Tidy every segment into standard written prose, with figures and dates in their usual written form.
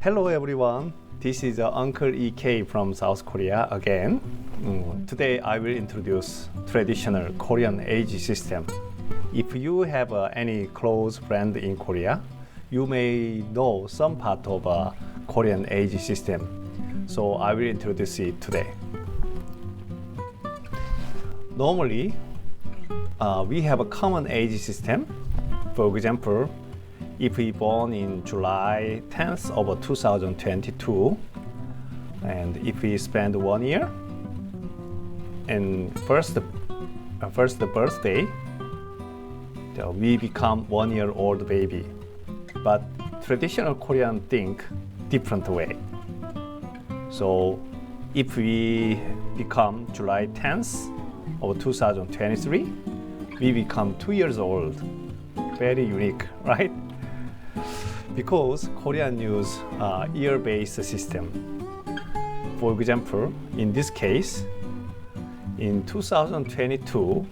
Hello everyone, this is Uncle EK from South Korea again. Today I will introduce traditional Korean age system. If you have any close friend in Korea, you may know some part of Korean age system. So I will introduce it today. Normally, we have a common age system. For example, if we born in July 10th of 2022, and if we spend 1 year, and first birthday, we become 1 year old baby. But traditional Korean think different way. So if we become July 10th of 2023, we become 2 years old. Very unique, right? Because Korean use year-based system. For example, in this case, in 2022,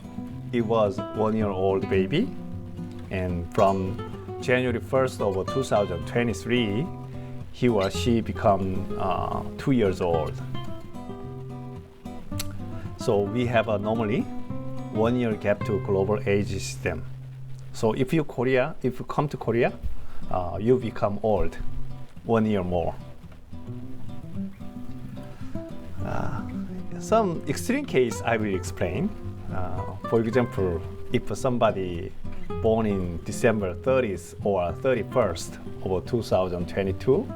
it was 1 year old baby, and from January 1st of 2023, he or she become 2 years old. So we have a normally 1 year gap to global age system. So if you come to Korea, you become old 1 year more. Some extreme case I will explain. For example, if somebody born in December 30th or 31st of 2022,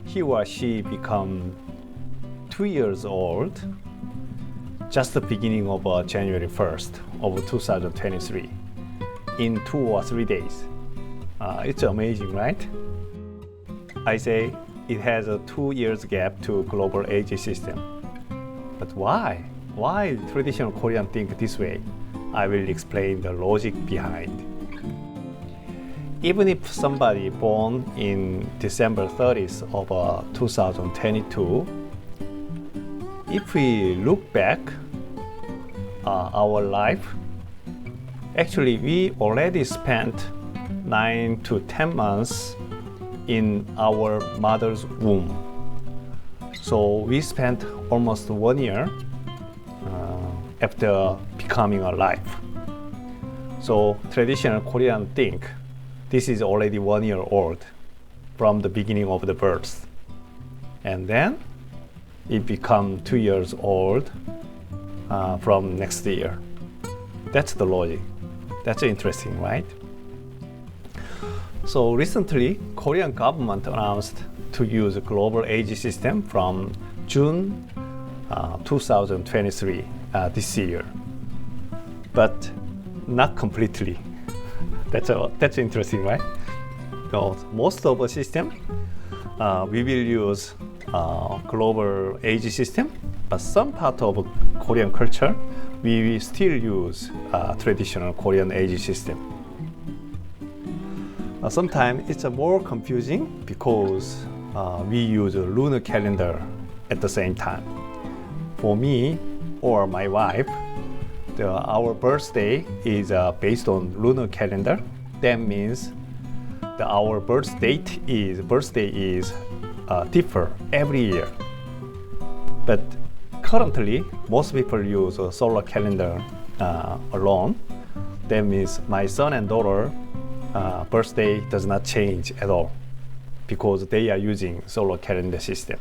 he or she become 2 years old just the beginning of January 1st of 2023 in 2 or 3 days. It's amazing, right? I say it has a 2 years gap to global age system. But why? Why traditional Korean think this way? I will explain the logic behind. Even if somebody born in December 30th of 2022, if we look back our life, actually we already spent 9 to 10 months in our mother's womb. So we spent almost 1 year after becoming alive. So traditional Korean think this is already 1 year old from the beginning of the birth. And then it become 2 years old from next year. That's the logic. That's interesting, right? So recently, Korean government announced to use a global age system from June 2023 this year, but not completely. That's interesting, right? So most of the system we will use global age system, but some part of Korean culture we will still use traditional Korean age system. Sometimes it's more confusing because we use a lunar calendar at the same time. For me or my wife, our birthday is based on lunar calendar. That means our birthday is differ every year. But currently, most people use a solar calendar alone. That means my son and daughter birthday does not change at all because they are using solar calendar system.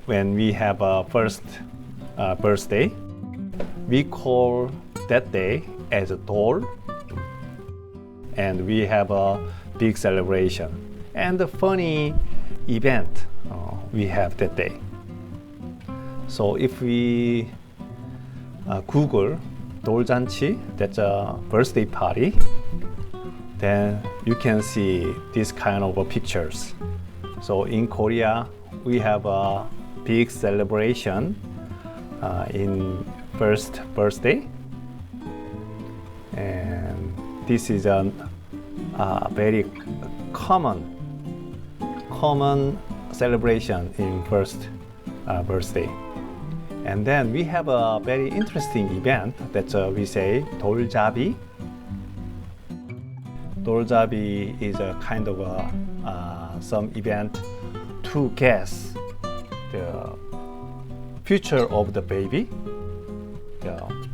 When we have a first birthday, we call that day as a Dol, and we have a big celebration and a funny event we have that day. So if we Google 돌잔치, that's a birthday party, then you can see this kind of pictures. So in Korea, we have a big celebration in first birthday, and this is a very common celebration in first birthday. And then we have a very interesting event that we say 돌잡이. Dorjabi is a kind of some event to guess the future of the baby,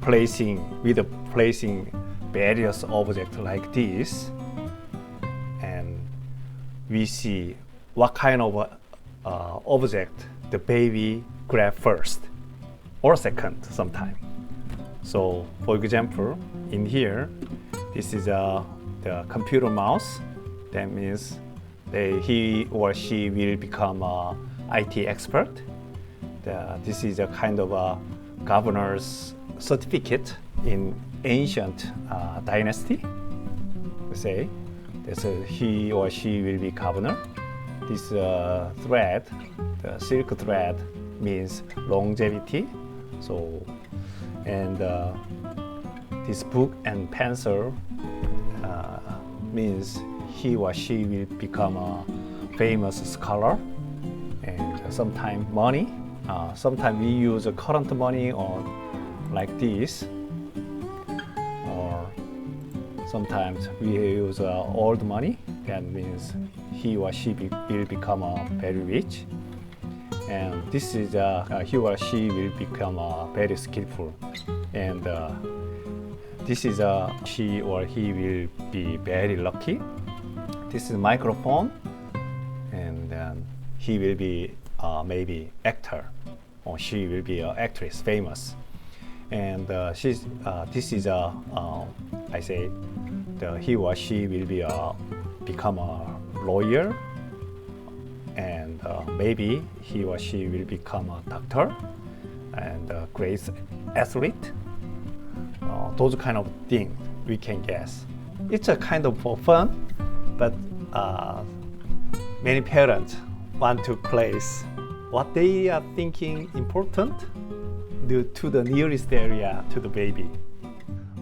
placing various objects like this, and we see what kind of object the baby grab first or second sometime. So for example, in here, this is the computer mouse. That means he or she will become a IT expert. This is a kind of a governor's certificate in ancient dynasty. Say, he or she will be governor. This thread, the silk thread, means longevity. So, and this book and pencil means he or she will become a famous scholar. And sometimes money. Sometimes we use current money or like this, or sometimes we use old money. That means he or she will become very rich. And this is he or she will become very skillful. And this is she or he will be very lucky. This is a microphone, and then he will be maybe actor, or she will be an actress, famous. And this is I say, he or she will be become a lawyer, and maybe he or she will become a doctor and a great athlete. Those kind of things we can guess. It's a kind of fun, but many parents want to place what they are thinking important to the nearest area to the baby.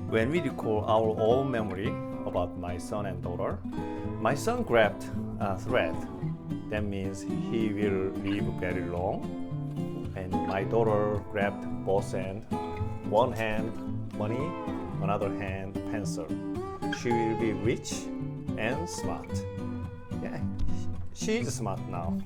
When we recall our own memory about my son and daughter, my son grabbed a thread. That means he will live very long. And my daughter grabbed both ends. One hand money, another hand pencil. She will be rich and smart. Yeah, she is smart now.